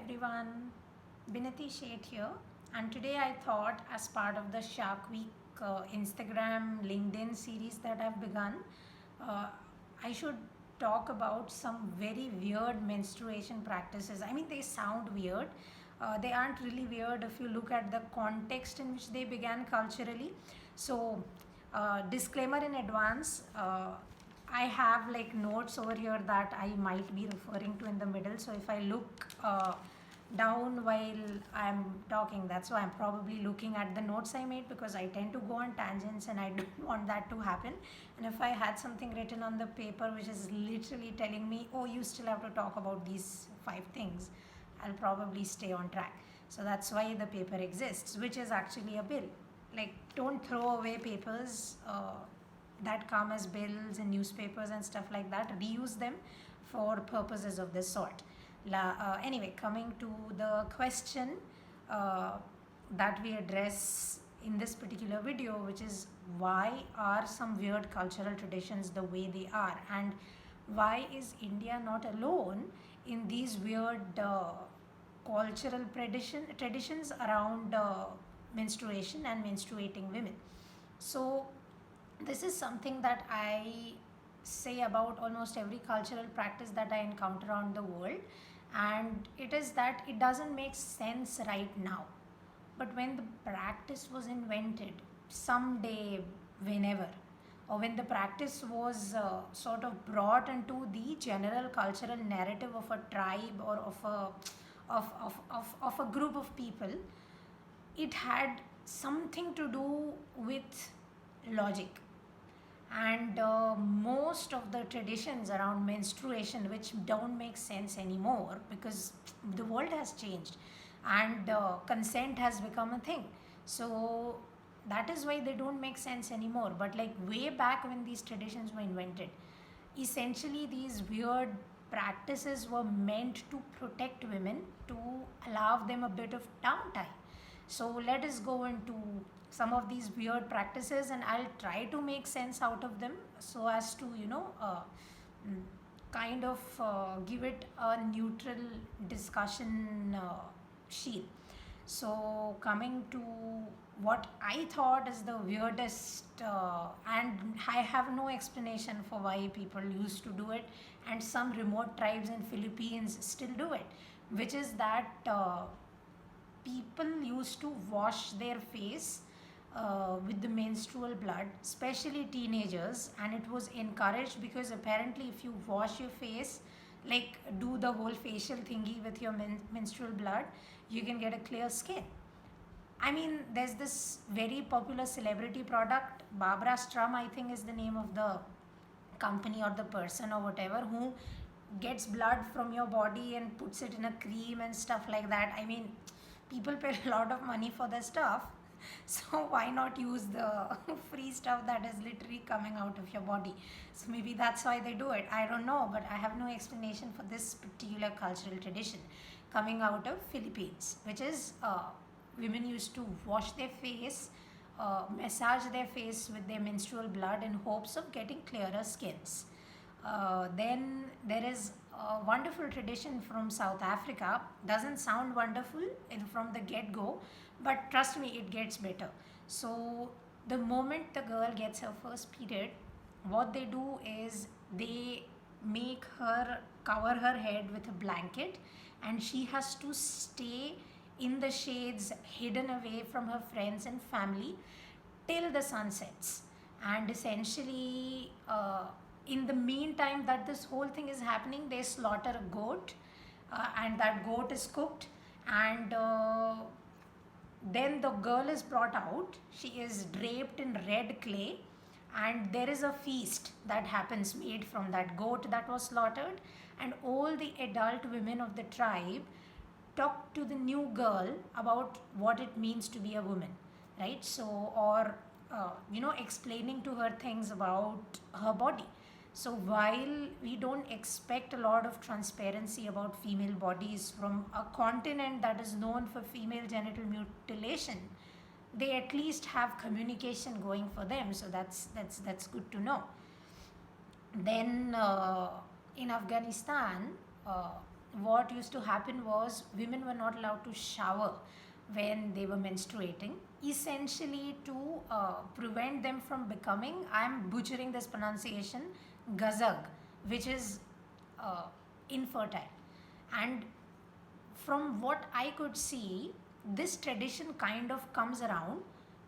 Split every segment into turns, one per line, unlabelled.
everyone, Binati Sheth here, and today I thought, as part of the Shark Week Instagram LinkedIn series that I've begun, uh, I should talk about some very weird menstruation practices. I mean, they sound weird. They aren't really weird if you look at the context in which they began culturally. So, disclaimer in advance. I have like notes over here that I might be referring to in the middle. So if I look down while I'm talking, that's why I'm probably looking at the notes I made, because I tend to go on tangents and I don't want that to happen. And if I had something written on the paper which is literally telling me, oh, you still have to talk about these 5 things, I'll probably stay on track. So that's why the paper exists, which is actually a bill. Like, don't throw away papers that come as bills in newspapers and stuff like that. Reuse them for purposes of this sort. Anyway, coming to the question uh, that we address in this particular video, which is why are some weird cultural traditions the way they are, and why is India not alone in these weird cultural traditions around menstruation and menstruating women. So this is something that I say about almost every cultural practice that I encounter around the world, and it is that it doesn't make sense right now. But when the practice was invented, someday, whenever, or when the practice was sort of brought into the general cultural narrative of a tribe or of a group of people, it had something to do with logic. And most of the traditions around menstruation, which don't make sense anymore because the world has changed and consent has become a thing, so that is why they don't make sense anymore. But like way back when these traditions were invented, essentially these weird practices were meant to protect women, to allow them a bit of downtime. So let us go into some of these weird practices and I'll try to make sense out of them so as to, mm, kind of give it a neutral discussion sheet. So, coming to what I thought is the weirdest, and I have no explanation for why people used to do it, and some remote tribes in Philippines still do it, which is that people used to wash their face with the menstrual blood, especially teenagers, and it was encouraged because apparently, if you wash your face, like do the whole facial thingy with your menstrual blood, you can get a clear skin. I mean, there's this very popular celebrity product, Barbara Strum, I think is the name of the company or the person or whatever, who gets blood from your body and puts it in a cream and stuff like that. I mean, people pay a lot of money for the stuff, so why not use the free stuff that is literally coming out of your body? So maybe that's why they do it. I don't know, but I have no explanation for this particular cultural tradition coming out of Philippines, which is women used to wash their face, massage their face with their menstrual blood in hopes of getting clearer skins. Then there is a wonderful tradition from South Africa. Doesn't sound wonderful from the get go, but trust me, it gets better. So, the moment the girl gets her first period, what they do is they make her cover her head with a blanket, and she has to stay in the shades, hidden away from her friends and family till the sun sets. And essentially, in the meantime that this whole thing is happening, they slaughter a goat, and that goat is cooked, and then the girl is brought out. She is draped in red clay, and there is a feast that happens made from that goat that was slaughtered, and all the adult women of the tribe talk to the new girl about what it means to be a woman, right? So, or explaining to her things about her body. So while we don't expect a lot of transparency about female bodies from a continent that is known for female genital mutilation, they at least have communication going for them. So that's good to know. Then in Afghanistan, what used to happen was women were not allowed to shower when they were menstruating, essentially to prevent them from becoming, I'm butchering this pronunciation, gazag, which is uh, infertile. And from what I could see, this tradition kind of comes around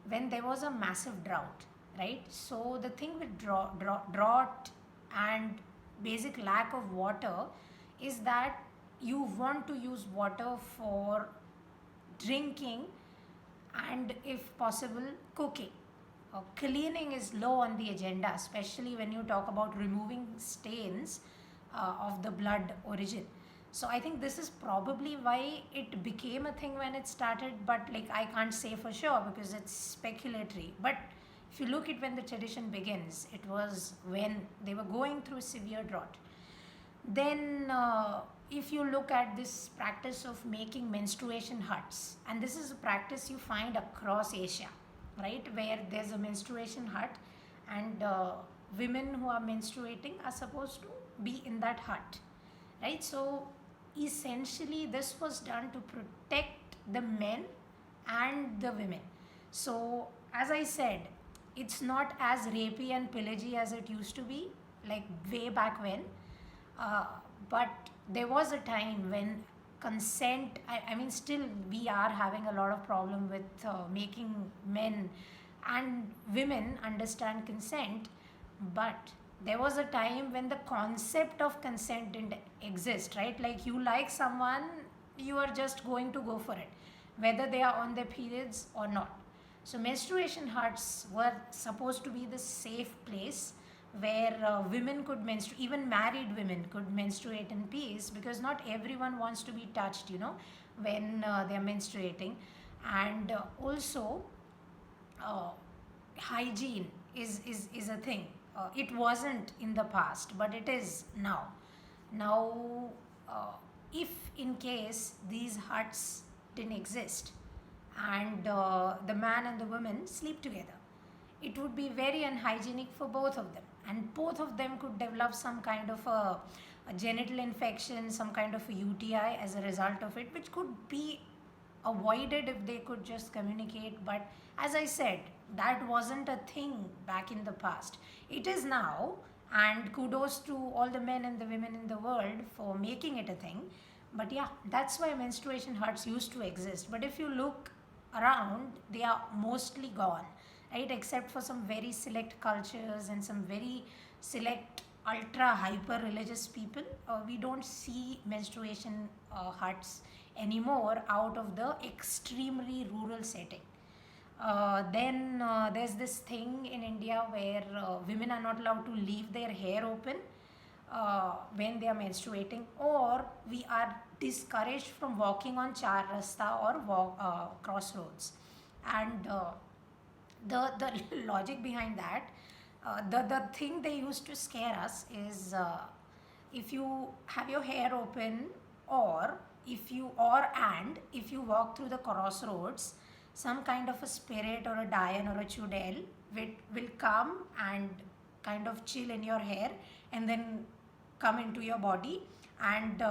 when there was a massive drought, right? So the thing with drought and basic lack of water is that you want to use water for drinking and, if possible, cooking. Cleaning is low on the agenda, especially when you talk about removing stains of the blood origin. So I think this is probably why it became a thing when it started, but like I can't say for sure because it's speculatory. But if you look at when the tradition begins, it was when they were going through severe drought. Then, if you look at this practice of making menstruation huts, and this is a practice you find across Asia, right, where there's a menstruation hut, and women who are menstruating are supposed to be in that hut, right? So, essentially, this was done to protect the men and the women. So, as I said, it's not as rapey and pillagey as it used to be, like way back when. uh, but there was a time when consent, I mean, still we are having a lot of problem with making men and women understand consent. But there was a time when the concept of consent didn't exist, right? Like you like someone, you are just going to go for it, whether they are on their periods or not. So menstruation huts were supposed to be the safe place where women could menstruate, even married women could menstruate in peace, because not everyone wants to be touched, when they are menstruating. And also, uh, hygiene is a thing. It wasn't in the past, but it is now. Now, uh, if in case these huts didn't exist and the man and the woman sleep together, it would be very unhygienic for both of them, and both of them could develop some kind of a genital infection, some kind of a UTI as a result of it, which could be avoided if they could just communicate. But as I said, that wasn't a thing back in the past. It is now, and kudos to all the men and the women in the world for making it a thing. But yeah, that's why menstruation huts used to exist. But if you look around, they are mostly gone, right? Except for some very select cultures and some very select ultra hyper religious people, we don't see menstruation huts anymore out of the extremely rural setting. Then there's this thing in India where women are not allowed to leave their hair open when they are menstruating, or we are discouraged from walking on char rasta or crossroads. And the logic behind that, the thing they used to scare us is, if you have your hair open, or if you walk through the crossroads, some kind of a spirit or a Dayan or a Chudel will come and kind of chill in your hair and then come into your body and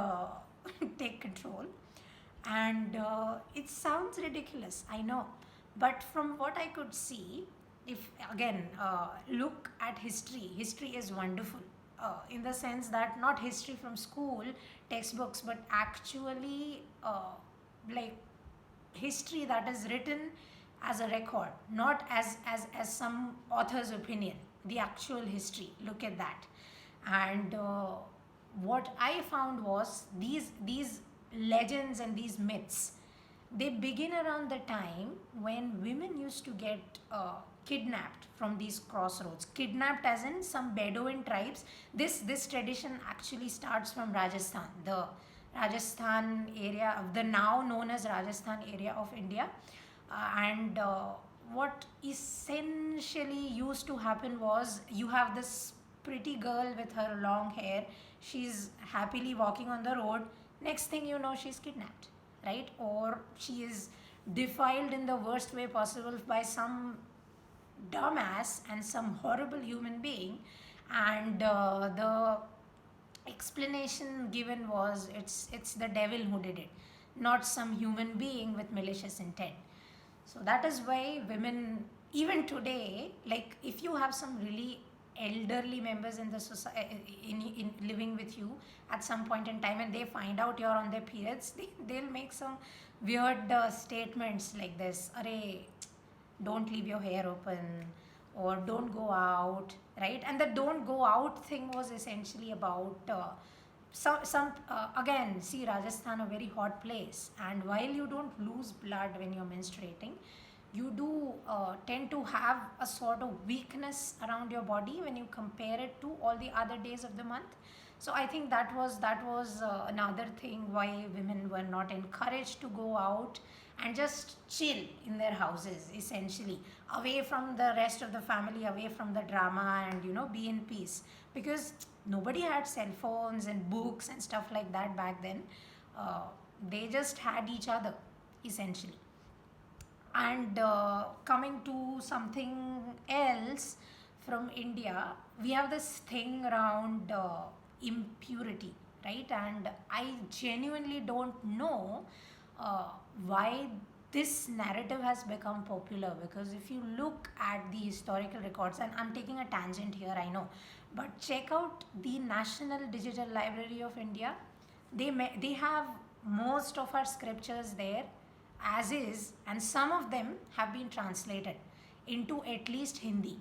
take control. And it sounds ridiculous, I know, but from what I could see, if again look at history is wonderful, in the sense that not history from school textbooks, but actually like history that is written as a record, not as some author's opinion, the actual history. Look at that. And what I found was these legends and these myths, they begin around the time when women used to get kidnapped from these crossroads. Kidnapped as in some Bedouin tribes. This tradition actually starts from Rajasthan, the Rajasthan area of the now known as Rajasthan area of India. And what essentially used to happen was, you have this pretty girl with her long hair, she's happily walking on the road, next thing you know, she's kidnapped, right? Or she is defiled in the worst way possible by some dumbass and some horrible human being. And the explanation given was it's the devil who did it, not some human being with malicious intent. So that is why women, even today, like if you have some really elderly members in the society in living with you at some point in time, and they find out you're on their periods, they'll make some weird statements like this: "Arey, don't leave your hair open," or "don't go out," right? And the "don't go out" thing was essentially about some again, see, Rajasthan, a very hot place, and while you don't lose blood when you're menstruating, you do tend to have a sort of weakness around your body when you compare it to all the other days of the month. So I think that was another thing why women were not encouraged to go out and just chill in their houses, essentially away from the rest of the family, away from the drama, and be in peace, because nobody had cell phones and books and stuff like that back then. uh, they just had each other, essentially. And coming to something else from India, we have this thing around impurity, right? And I genuinely don't know uh, why this narrative has become popular, because if you look at the historical records, and I'm taking a tangent here, I know, but check out the National Digital Library of India. They have most of our scriptures there as is, and some of them have been translated into at least Hindi.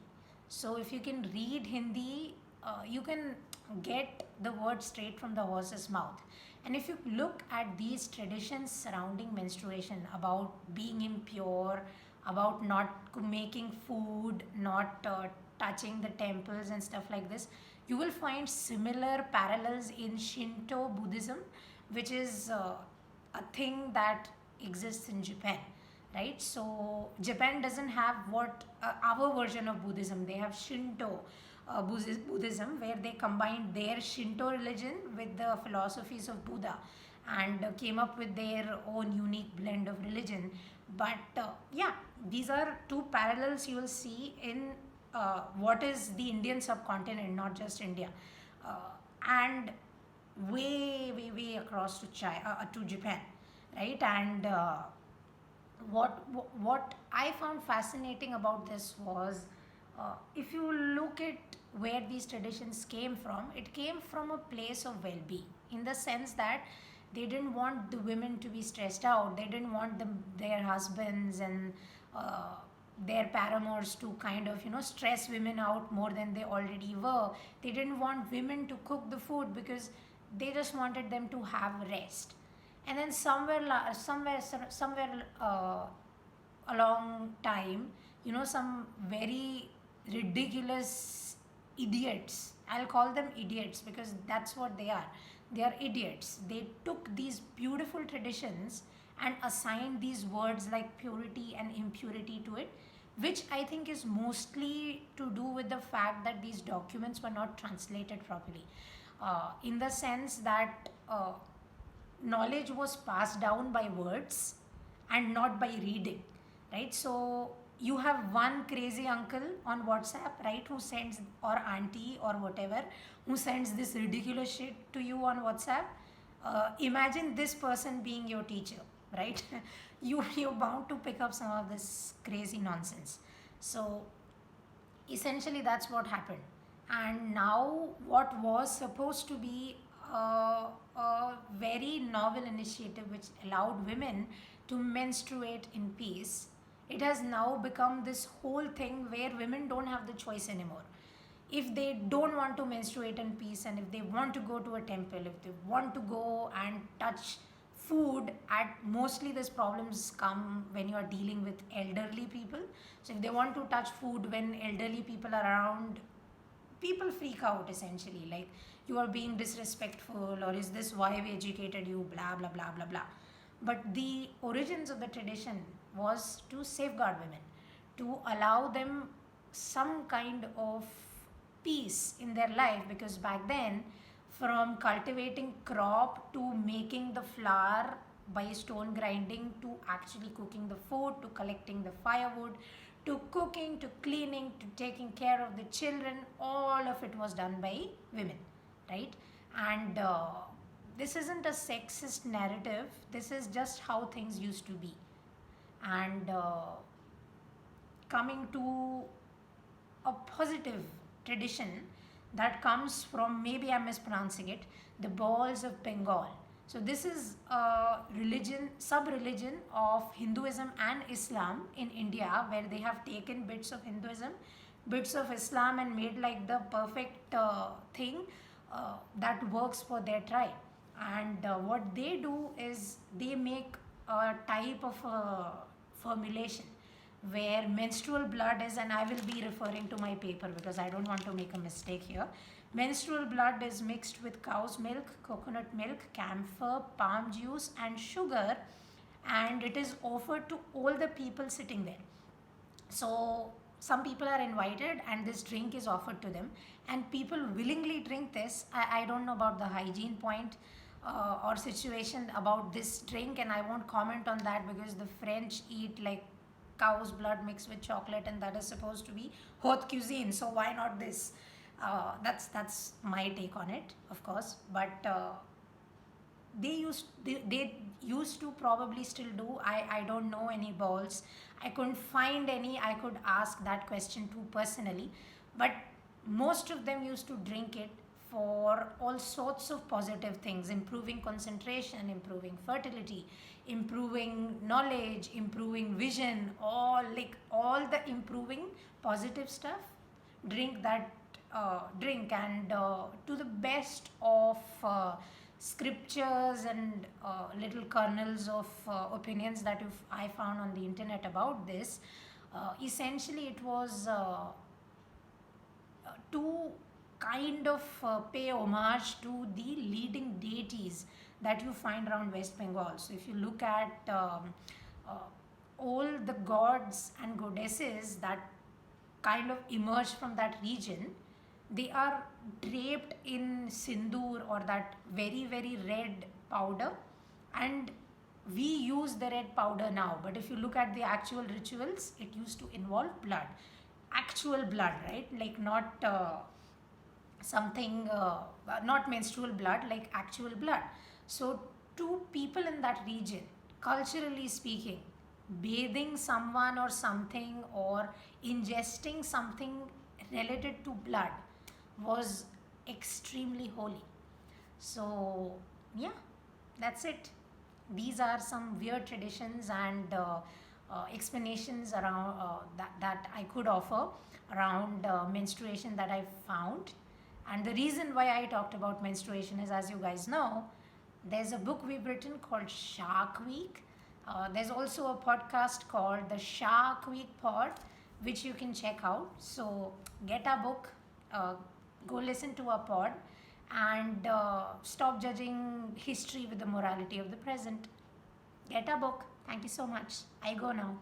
So if you can read Hindi, you can get the word straight from the horse's mouth. And if you look at these traditions surrounding menstruation, about being impure, about not making food, not touching the temples and stuff like this, you will find similar parallels in Shinto Buddhism, which is a thing that exists in Japan, right? So Japan doesn't have what our version of Buddhism. They have Shinto Buddhism, where they combined their Shinto religion with the philosophies of Buddha, and came up with their own unique blend of religion. But yeah, these are two parallels you will see in what is the Indian subcontinent, not just India, and way across to to Japan, right? And what I found fascinating about this was, if you look at where these traditions came from, it came from a place of well-being, in the sense that they didn't want the women to be stressed out. They didn't want their husbands and uh, their paramours to kind of stress women out more than they already were. They didn't want women to cook the food, because they just wanted them to have rest. And then somewhere along time, some very ridiculous idiots, I'll call them idiots because that's what they are idiots. They took these beautiful traditions and assigned these words like purity and impurity to it, which I think is mostly to do with the fact that these documents were not translated properly, in the sense that knowledge was passed down by words and not by reading, right? So you have one crazy uncle on WhatsApp, right, who sends, or auntie or whatever, who sends this ridiculous shit to you on WhatsApp. Imagine this person being your teacher, right? You're bound to pick up some of this crazy nonsense. So essentially that's what happened. And now what was supposed to be a very novel initiative which allowed women to menstruate in peace, it has now become this whole thing where women don't have the choice anymore. If they don't want to menstruate in peace, and if they want to go to a temple, if they want to go and touch food, at mostly these problems come when you are dealing with elderly people. So if they want to touch food when elderly people are around, people freak out, essentially, like, you are being disrespectful, or is this why we educated you, blah blah blah blah blah. But the origins of the tradition was to safeguard women, to allow them some kind of peace in their life, because back then, from cultivating crop to making the flour by stone grinding, to actually cooking the food, to collecting the firewood, to cooking, to cleaning, to taking care of the children, all of it was done by women, right? And this isn't a sexist narrative, this is just how things used to be. And coming to a positive tradition that comes from, maybe I'm mispronouncing it, the Balls of Bengal. So this is a religion, sub-religion of Hinduism and Islam in India, where they have taken bits of Hinduism, bits of Islam, and made like the perfect thing that works for their tribe. And what they do is they make a type of formulation where menstrual blood is, and I will be referring to my paper because I don't want to make a mistake here. Menstrual blood is mixed with cow's milk, coconut milk, camphor, palm juice, and sugar, and it is offered to all the people sitting there. So some people are invited and this drink is offered to them, and people willingly drink this. I don't know about the hygiene point or situation about this drink, and I won't comment on that because the French eat like cow's blood mixed with chocolate, and that is supposed to be haute cuisine, so why not this? That's my take on it, of course. But they used to, probably still do. I don't know any balls. I couldn't find any I could ask that question to personally, but most of them used to drink it for all sorts of positive things: improving concentration, improving fertility, improving knowledge, improving vision, all the improving positive stuff. Drink that drink, and to the best of scriptures and little kernels of opinions that I found on the internet about this, essentially it was to kind of pay homage to the leading deities that you find around West Bengal. So if you look at uh, all the gods and goddesses that kind of emerge from that region, they are draped in sindoor, or that very very red powder, and we use the red powder now, but if you look at the actual rituals, it used to involve blood, actual blood, right? Like not something not menstrual blood, like actual blood. So to people in that region, culturally speaking, bathing someone or something, or ingesting something related to blood, was extremely holy. So yeah, that's it. These are some weird traditions and explanations around that I could offer around menstruation that I found. And the reason why I talked about menstruation is, as you guys know, there's a book we've written called Shark Week. There's also a podcast called the Shark Week Pod, which you can check out. So get our book, uh, go listen to our pod, and stop judging history with the morality of the present. Get a book. Thank you so much. I go now.